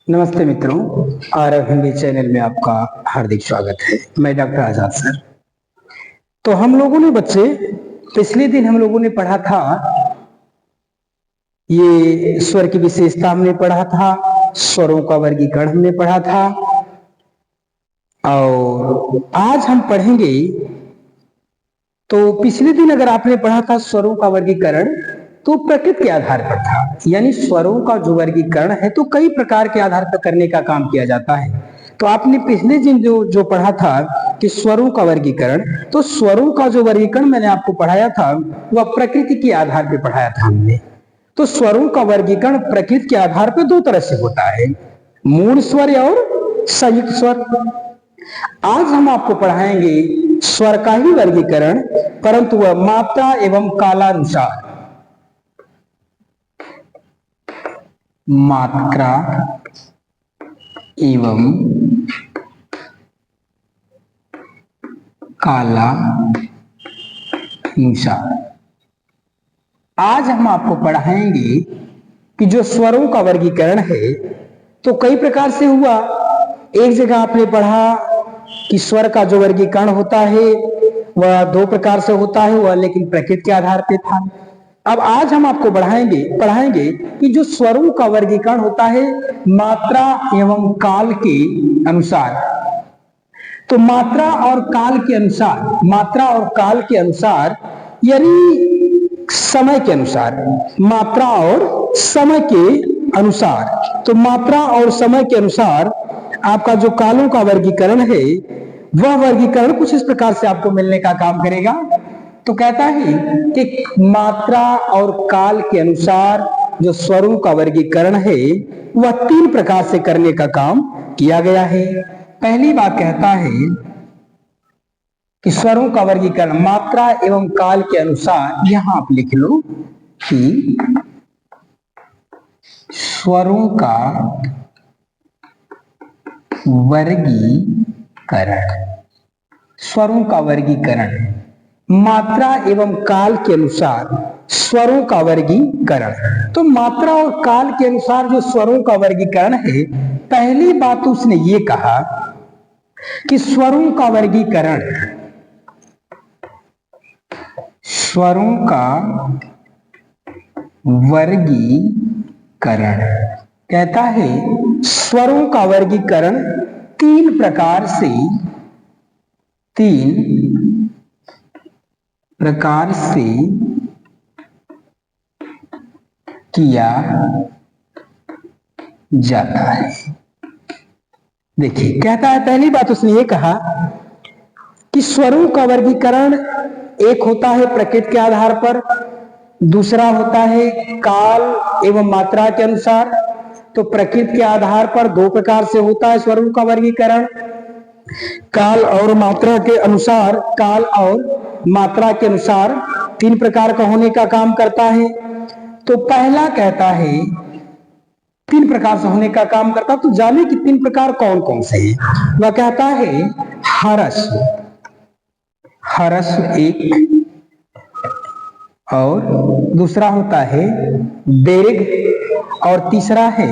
नमस्ते मित्रों, आरव हिंदी चैनल में आपका हार्दिक स्वागत है। मैं डॉक्टर आजाद सर। तो हम लोगों ने बच्चे पिछले दिन हम लोगों ने पढ़ा था, ये स्वर की विशेषता हमने पढ़ा था, स्वरों का वर्गीकरण हमने पढ़ा था और आज हम पढ़ेंगे। तो पिछले दिन अगर आपने पढ़ा था स्वरों का वर्गीकरण तो प्रकृति के आधार पर था, यानी स्वरों का जो वर्गीकरण है तो कई प्रकार के आधार पर करने का काम किया जाता है। तो आपने पिछले दिन जो पढ़ा था कि स्वरों का वर्गीकरण, तो स्वरों का जो वर्गीकरण मैंने आपको पढ़ाया था वह प्रकृति के आधार पर पढ़ाया था हमने। तो स्वरों का वर्गीकरण प्रकृति के आधार पर दो तरह से होता है, मूल स्वर और संयुक्त स्वर। आज हम आपको पढ़ाएंगे स्वर का ही वर्गीकरण, परंतु वह मात्रा एवं कालानुसार। मात्रा एवं कालानुसार। आज हम आपको पढ़ाएंगे कि जो स्वरों का वर्गीकरण है तो कई प्रकार से हुआ। एक जगह आपने पढ़ा कि स्वर का जो वर्गीकरण होता है वह दो प्रकार से होता है, वह लेकिन प्रकृति के आधार पे था। अब आज हम आपको पढ़ाएंगे कि जो स्वरों का वर्गीकरण होता है मात्रा एवं काल के अनुसार। तो मात्रा और काल के अनुसार यानी समय के अनुसार, मात्रा और समय के अनुसार। तो मात्रा और समय के अनुसार आपका जो कालों का वर्गीकरण है वह वर्गीकरण कुछ इस प्रकार से आपको मिलने का काम करेगा। तो कहता है कि मात्रा और काल के अनुसार जो स्वरों का वर्गीकरण है वह तीन प्रकार से करने का काम किया गया है। पहली बात कहता है कि स्वरों का वर्गीकरण मात्रा एवं काल के अनुसार, यहां आप लिख लो कि स्वरों का वर्गीकरण मात्रा एवं काल के अनुसार स्वरों का वर्गीकरण। तो मात्रा और काल के अनुसार जो स्वरों का वर्गीकरण है, पहली बात उसने ये कहा कि स्वरों का वर्गीकरण कहता है स्वरों का वर्गीकरण तीन प्रकार से किया जाता है। देखिए, कहता है पहली बात उसने ये कहा कि स्वरों का वर्गीकरण एक होता है प्रकृति के आधार पर, दूसरा होता है काल एवं मात्रा के अनुसार। तो प्रकृति के आधार पर दो प्रकार से होता है स्वरों का वर्गीकरण, काल और मात्रा के अनुसार तीन प्रकार का होने का काम करता है। तो पहला कहता है तीन प्रकार से होने का काम करता, तो जाने कि तीन प्रकार कौन कौन से हैं। वह कहता है हरस्व एक, और दूसरा होता है दीर्घ, और तीसरा है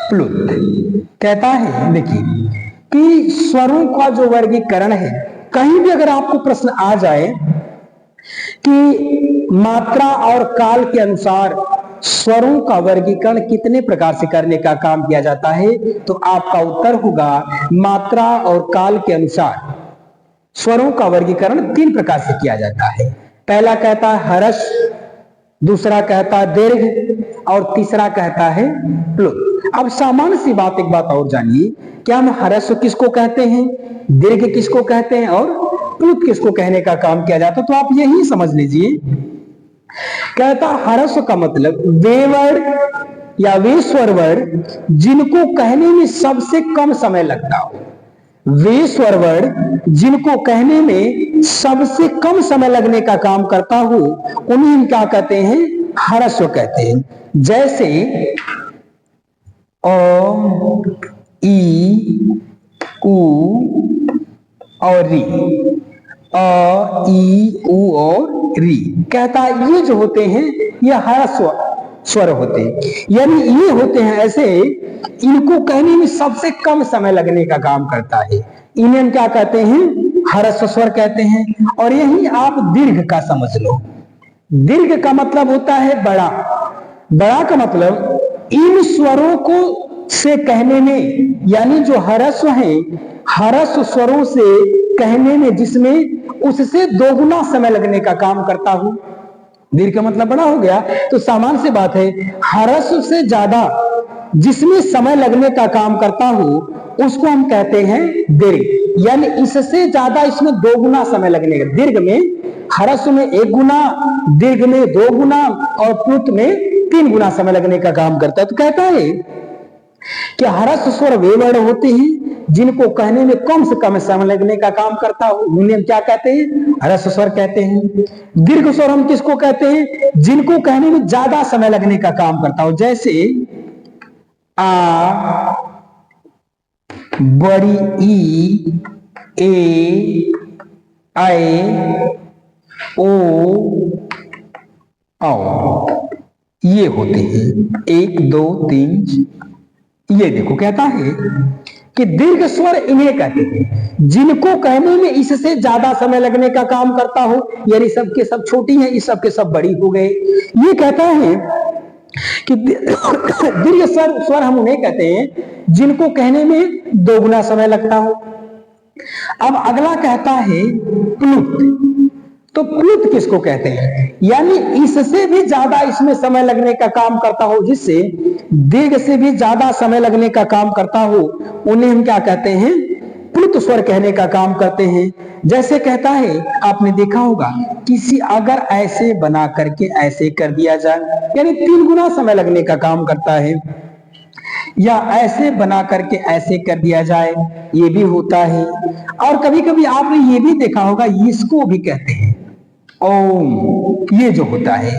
प्लुत। कहता है देखिए कि स्वरों का जो वर्गीकरण है, कहीं भी अगर आपको प्रश्न आ जाए कि मात्रा और काल के अनुसार स्वरों का वर्गीकरण कितने प्रकार से करने का काम किया जाता है, तो आपका उत्तर होगा मात्रा और काल के अनुसार स्वरों का वर्गीकरण तीन प्रकार से किया जाता है। पहला कहता है हर्ष, दूसरा कहता है दीर्घ, और तीसरा कहता है प्लुत। अब सामान्य सी बात, एक बात और जानिए, क्या हम हर्ष किसको कहते हैं, दीर्घ किसको कहते हैं और प्लुत किसको कहने का काम किया जाता है, तो आप यही समझ लीजिए। कहता हर्ष का मतलब वे वर्ड या वे स्वर वर्ड जिनको कहने में सबसे कम समय लगता हो, वे स्वर वर्ड जिनको कहने में सबसे कम समय लगने का काम करता हो, उन्हें हम क्या कहते हैं, हर्स्व कहते हैं। जैसे ओ, ई, उ और री, अ, ई, उ और री। कहता है ये जो होते हैं ये हर्स्व स्वर होते हैं, यानी ये होते हैं ऐसे, इनको कहने में सबसे कम समय लगने का काम करता है। इन्हें हम क्या कहते हैं, ह्रस्व स्वर कहते हैं। और यही आप दीर्घ का समझ लो। दीर्घ का मतलब होता है बड़ा। बड़ा का मतलब इन स्वरों को से कहने में, यानी जो ह्रस्व है, ह्रस्व स्वरों से कहने में जिसमें उससे दोगुना समय लगने का काम करता हूं। दीर्घ का मतलब बड़ा हो गया, तो सामान्य सी बात है, ह्रस्व से ज्यादा जिसमें समय लगने का काम करता हूं उसको हम कहते हैं दीर्घ, यानी इससे ज्यादा इसमें दोगुना समय लगने का। दीर्घ में, ह्रस्व में 1 गुना, दीर्घ में 2 गुना और प्लुत में 3 गुना समय लगने का काम करता है। तो कहता है कि ह्रस्व स्वर वे वर्ण होते हैं जिनको कहने में कम से कम समय लगने का काम करता हो, उन्हें हम क्या कहते हैं, ह्रस्व स्वर कहते हैं। दीर्घ स्वर हम किसको कहते हैं, जिनको कहने में ज्यादा समय लगने का काम करता हो, जैसे आ, बड़ी ई, ए, ऐ, ओ, औ, ये होते हैं 1 2 3। ये देखो कहता है कि दीर्घ स्वर इन्हें कहते हैं जिनको कहने में इससे ज्यादा समय लगने का काम करता हो, यानी सबके सब छोटी हैं, इस सब के सब बड़ी हो गए। ये कहता है कि दीर्घ स्वर हम उन्हें कहते हैं जिनको कहने में 2 गुना समय लगता हो। अब अगला कहता है प्लुत। तो प्लुत किसको कहते हैं, यानी इससे भी ज्यादा इसमें समय लगने का काम करता हो, जिससे दीर्घ से भी ज्यादा समय लगने का काम करता हो, उन्हें हम क्या कहते हैं, प्लुत स्वर कहने का काम करते हैं। जैसे कहता है, आपने देखा होगा, किसी अगर ऐसे बना करके ऐसे कर दिया जाए, यानी 3 गुना समय लगने का काम करता है। या ऐसे बना करके ऐसे कर दिया जाए, ये भी होता है। और कभी कभी आपने ये भी देखा होगा, इसको भी कहते हैं ओम। ये जो होता है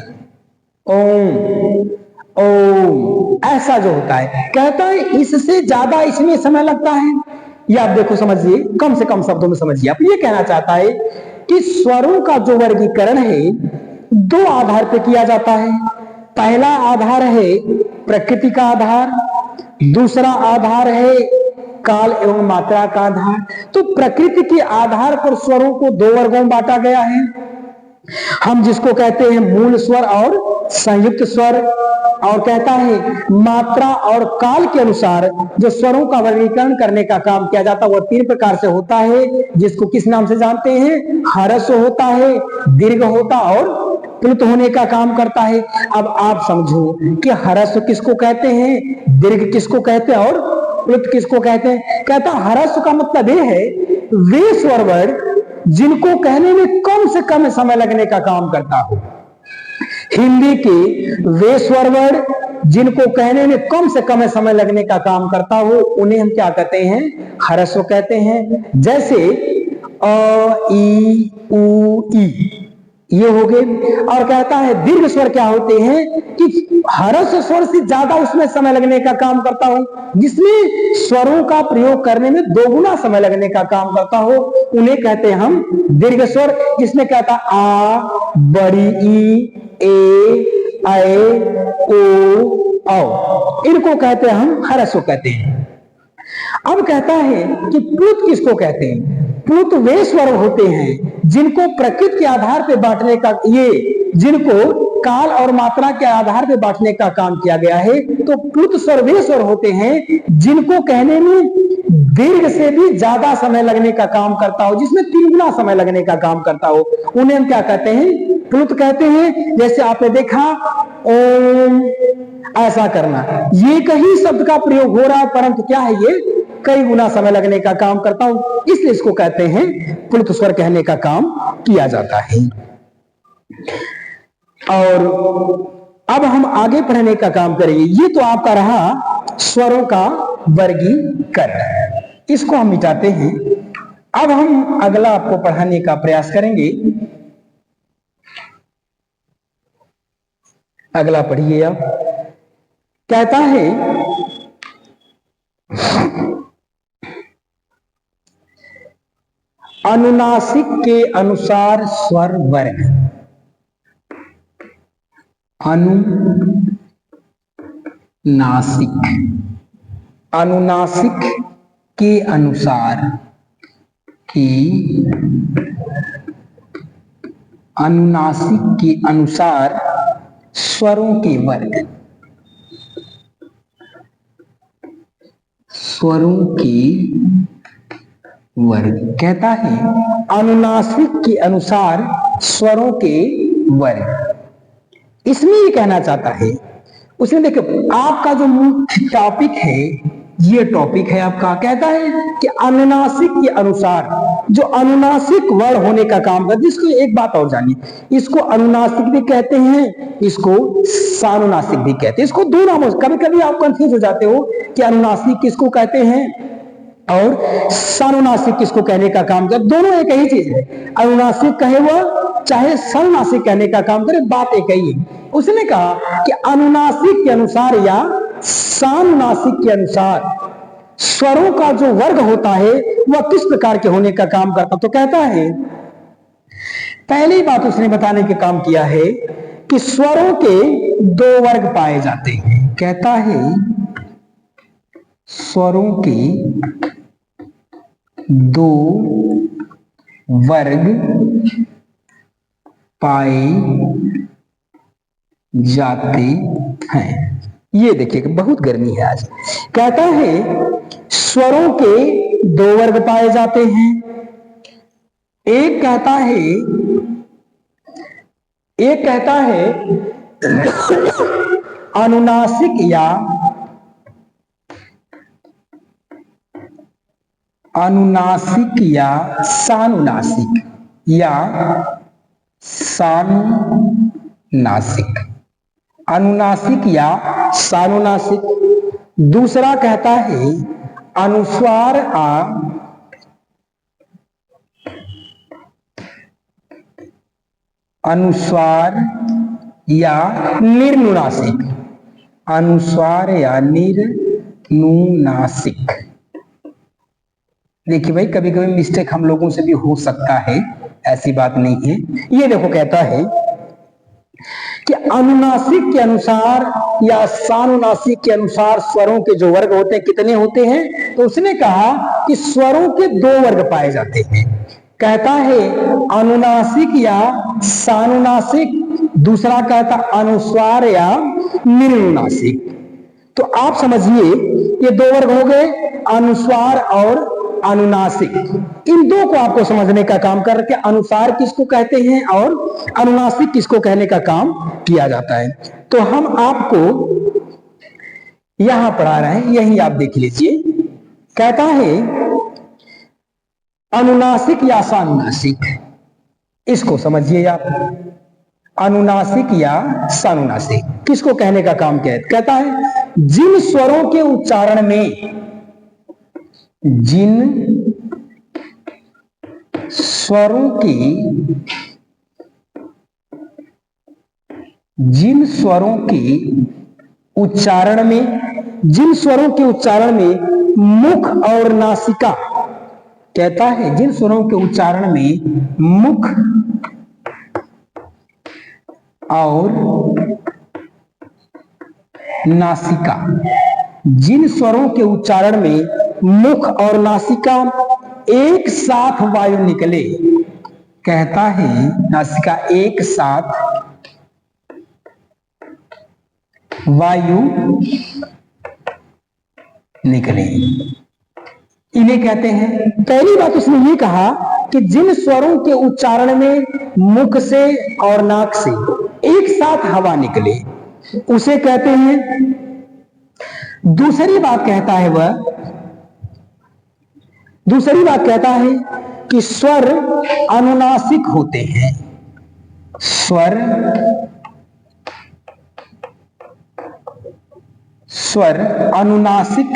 ओम ओम, ऐसा जो होता है, कहता है इससे ज्यादा इसमें समय लगता है। ये आप देखो, समझिए, कम से कम शब्दों में समझिए। आप ये कहना चाहता है कि स्वरों का जो वर्गीकरण है 2 आधार पर किया जाता है। पहला आधार है प्रकृति का आधार, दूसरा आधार है काल एवं मात्रा का आधार। तो प्रकृति के आधार पर स्वरों को 2 वर्गों में बांटा गया है, हम जिसको कहते हैं मूल स्वर और संयुक्त स्वर। और कहता है मात्रा और काल के अनुसार जो स्वरों का वर्गीकरण करने का काम किया जाता है वह 3 प्रकार से होता है, जिसको किस नाम से जानते हैं, ह्रस्व होता है, दीर्घ होता और प्लुत होने का काम करता है। अब आप समझो कि ह्रस्व किसको कहते हैं, दीर्घ किसको कहते हैं और प्लुत किसको कहते हैं। कहता ह्रस्व का मतलब यह है वे स्वर वर्ण जिनको कहने में कम से कम समय लगने का काम करता हो। हिंदी के वे स्वर वर्ण जिनको कहने में कम से कम समय लगने का काम करता हो, उन्हें हम क्या कहते हैं, ह्रस्व कहते हैं। जैसे अ, ई, उ, ई, ये हो गए। और कहता है दीर्घ स्वर क्या होते हैं कि ह्रस्व स्वर से ज्यादा उसमें समय लगने का काम करता हो, जिसमें स्वरों का प्रयोग करने में 2 गुना समय लगने का काम करता हो, उन्हें कहते हैं हम दीर्घ स्वर। जिसमें कहता आ, बड़ी ई, ए, ऐ, ओ, औ, इनको कहते हैं हम ह्रस्व कहते हैं। अब कहता है कि प्लुत किसको कहते हैं, प्लुत वे स्वर होते हैं जिनको प्रकृति के आधार पर बांटने का, ये जिनको काल और मात्रा के आधार पर बांटने का काम किया गया है। तो प्लुत स्वर वे स्वर होते हैं जिनको कहने में दीर्घ से भी ज्यादा समय लगने का काम करता हो, जिसमें 3 गुना समय लगने का काम करता हो, उन्हें हम क्या कहते हैं, प्लुत कहते हैं। जैसे आपने देखा ओम, ऐसा करना, ये कहीं शब्द का प्रयोग हो रहा है, परंतु क्या है, ये कई गुना समय लगने का काम करता हूं, इसलिए इसको कहते हैं प्लुत स्वर कहने का काम किया जाता है। और अब हम आगे पढ़ने का काम करेंगे। ये तो आपका रहा स्वरों का वर्गीकरण, इसको हम मिटाते हैं। अब हम अगला आपको पढ़ाने का प्रयास करेंगे। अगला पढ़िए आप। कहता है अनुनासिक के अनुसार स्वर वर्ग। नासिक, अनुनासिक के अनुसार, कि अनुनासिक के अनुसार स्वरों के वर्ग, स्वरों के वर्ग कहता है अनुनासिक के अनुसार स्वरों के वर्ग। इसमें ये कहना चाहता है, उसमें देखो आपका जो मुख्य टॉपिक है, ये टॉपिक है आपका, कहता है कि अनुनासिक के अनुसार, जो अनुनासिक वर्ण होने का काम करता है, जिसको एक बात और जानिए, इसको अनुनासिक भी कहते हैं, इसको सानुनासिक भी कहते हैं। इसको दो नामों से कभी कभी आप कंफ्यूज हो जाते हो कि अनुनासिक किसको कहते हैं और सानुनासिक किसको कहने का काम करे, दोनों एक ही चीज है। अनुनासिक कहे वह चाहे सानुनासिक कहने का काम करे, बात एक ही है। उसने कहा कि अनुनासिक के अनुसार या सानुनासिक के अनुसार स्वरों का जो वर्ग होता है वह किस प्रकार के होने का काम करता, तो कहता है पहली बात उसने बताने के काम किया है कि स्वरों के दो वर्ग पाए जाते हैं। कहता है स्वरों के दो वर्ग पाए जाते हैं। ये देखिए बहुत गर्मी है आज। कहता है स्वरों के दो वर्ग पाए जाते हैं। एक कहता है अनुनासिक या सानुनासिक या सानुनासिक, अनुनासिक या सानुनासिक। दूसरा कहता है अनुस्वार या निर्नुनासिक, अनुस्वार या निर्नुनासिक। देखिए भाई कभी कभी मिस्टेक हम लोगों से भी हो सकता है, ऐसी बात नहीं है। ये देखो कहता है कि अनुनासिक के अनुसार या सानुनासिक के अनुसार स्वरों के जो वर्ग होते हैं कितने होते हैं, तो उसने कहा कि स्वरों के दो वर्ग पाए जाते हैं। कहता है अनुनासिक या सानुनासिक, दूसरा कहता अनुस्वार या निर्नुनासिक। तो आप समझिए ये दो वर्ग हो गए, अनुस्वार और अनुनासिक। इन दो को आपको समझने का काम करके अनुसार किसको कहते हैं और अनुनासिक किसको कहने का काम किया जाता है। तो हम आपको यहां पढ़ा रहे हैं, यही आप देख लीजिए। कहता है अनुनासिक या सानुनासिक, इसको समझिए आप। अनुनासिक या सानुनासिक किसको कहने का काम किया है? कहता है जिन स्वरों के उच्चारण में, जिन स्वरों के उच्चारण में मुख और नासिका, कहता है जिन स्वरों के उच्चारण में मुख और नासिका, जिन स्वरों के उच्चारण में मुख और नासिका एक साथ वायु निकले, कहता है नासिका एक साथ वायु निकले, इन्हें कहते हैं। पहली बात उसने ये कहा कि जिन स्वरों के उच्चारण में मुख से और नाक से एक साथ हवा निकले उसे कहते हैं। दूसरी बात कहता है कि स्वर अनुनासिक होते हैं, स्वर अनुनासिक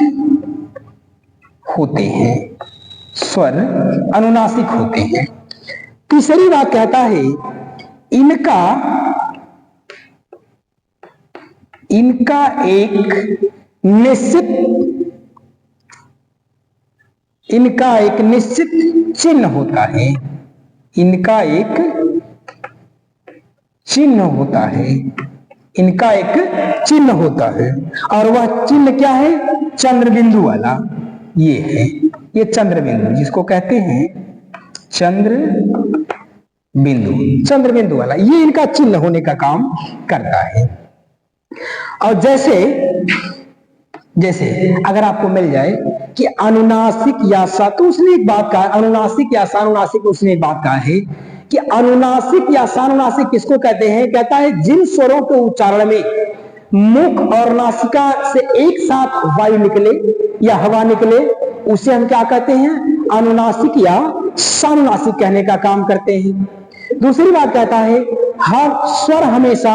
होते हैं, स्वर अनुनासिक होते हैं। तीसरी बात कहता है इनका एक निश्चित चिन्ह होता है, इनका एक चिन्ह होता है, इनका एक चिन्ह होता है और वह चिन्ह क्या है? चंद्र बिंदु वाला। ये है, ये चंद्र बिंदु जिसको कहते हैं चंद्र बिंदु, चंद्र बिंदु वाला, ये इनका चिन्ह होने का काम करता है। और जैसे अगर आपको मिल जाए कि अनुनासिक यासा, तो उसने एक बात कहा, अनुनासिक या सानुनासिक, उसने एक बात कहा है कि अनुनासिक या सानुनासिक किसको कहते हैं? कहता है जिन स्वरों के उच्चारण में मुख और नासिका से एक साथ वायु निकले या हवा निकले, उसे हम क्या कहते हैं? अनुनासिक या सानुनासिक कहने का काम करते हैं। दूसरी बात कहता है हर स्वर हमेशा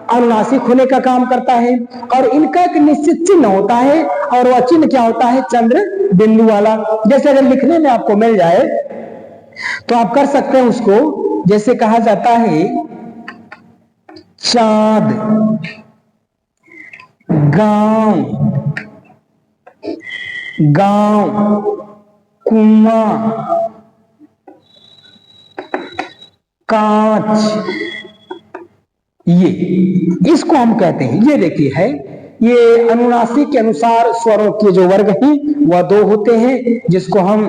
अनुनासिक होने का काम करता है और इनका एक निश्चित चिन्ह होता है और वह चिन्ह क्या होता है? चंद्र बिंदु वाला। जैसे अगर लिखने में आपको मिल जाए तो आप कर सकते हैं उसको, जैसे कहा जाता है चांद, गांव, गांव, कुआं, कांच, ये इसको हम कहते हैं। ये देखिए है, ये अनुनासिक के अनुसार स्वरों के जो वर्ग हैं वह दो होते हैं, जिसको हम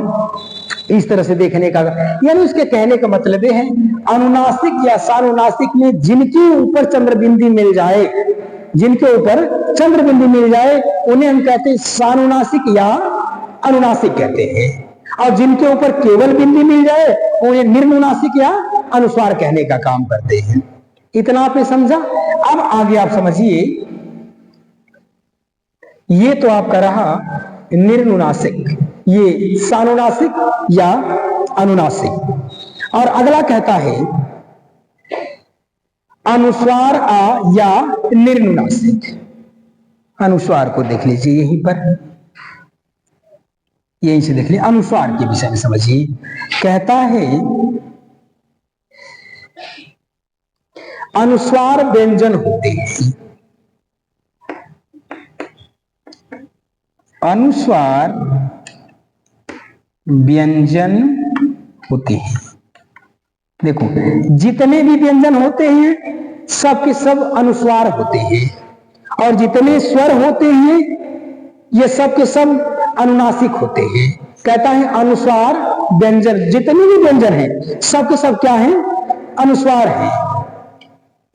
इस तरह से देखने का, यानी उसके कहने का मतलब ये है अनुनासिक या सानुनासिक में जिनके ऊपर चंद्र बिंदु मिल जाए, जिनके ऊपर चंद्र बिंदु मिल जाए उन्हें हम कहते हैं सानुनासिक या अनुनासिक कहते हैं, और जिनके ऊपर केवल बिंदु मिल जाए उन्हें निर्नुनासिक या अनुस्वार कहने का काम करते हैं। इतना आपने समझा। अब आगे आप समझिए, ये तो आपका रहा निर्नुनासिक, ये सानुनासिक या अनुनासिक। और अगला कहता है अनुस्वार आ या निर्नुनासिक। अनुस्वार को देख लीजिए, यहीं पर यहीं से देख लीजिए, अनुस्वार के विषय में समझिए। कहता है अनुस्वार व्यंजन होते हैं, अनुस्वार व्यंजन होते हैं। देखो जितने भी व्यंजन होते हैं सब के सब अनुस्वार होते हैं, और जितने स्वर होते हैं ये सब के सब अनुनासिक होते हैं। कहता है अनुस्वार व्यंजन, जितने भी व्यंजन हैं सब के सब क्या है? अनुस्वार है।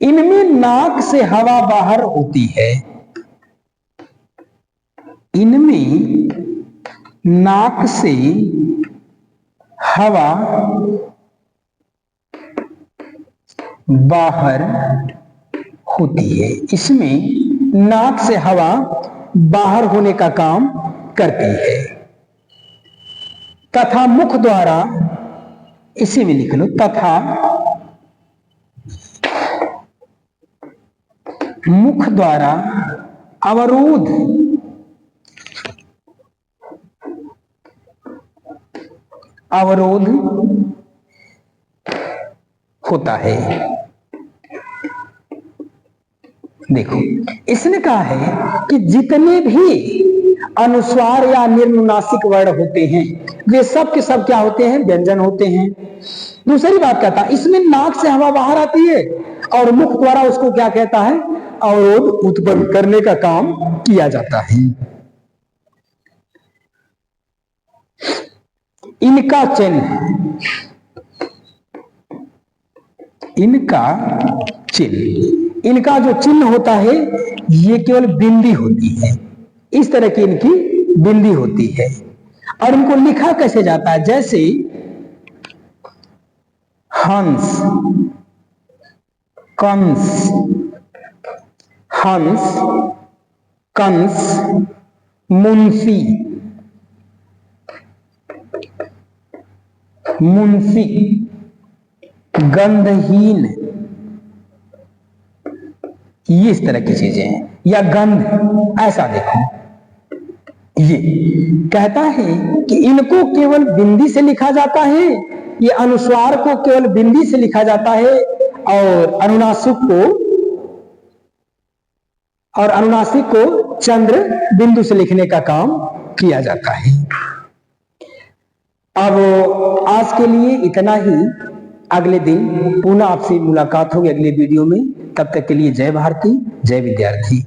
इनमें नाक से हवा बाहर होती है, इनमें नाक से हवा बाहर होती है, इसमें नाक से हवा बाहर होने का काम करती है। तथा मुख द्वारा, इसी में लिख लो, तथा मुख द्वारा अवरोध होता है। देखो इसने कहा है कि जितने भी अनुस्वार या निर्नुनासिक वर्ण होते हैं वे सब के सब क्या होते हैं? व्यंजन होते हैं। दूसरी बात कहता है इसमें नाक से हवा बाहर आती है और मुख द्वारा उसको क्या कहता है? अवरोध उत्पन्न करने का काम किया जाता है। इनका चिन्ह, इनका चिन्ह, इनका जो चिन्ह होता है ये केवल बिंदी होती है, इस तरह की इनकी बिंदी होती है। और इनको लिखा कैसे जाता है? जैसे हंस, कंस, हंस, कंस, मुंशी, मुंशी, गंधहीन, ये इस तरह की चीजें हैं, या गंध, ऐसा देखो। ये कहता है कि इनको केवल बिंदी से लिखा जाता है, ये अनुस्वार को केवल बिंदी से लिखा जाता है, और अनुनासिक को चंद्र बिंदु से लिखने का काम किया जाता है। अब आज के लिए इतना ही। अगले दिन पुनः आपसे मुलाकात होगी अगले वीडियो में। तब तक के लिए जय भारती, जय विद्यार्थी।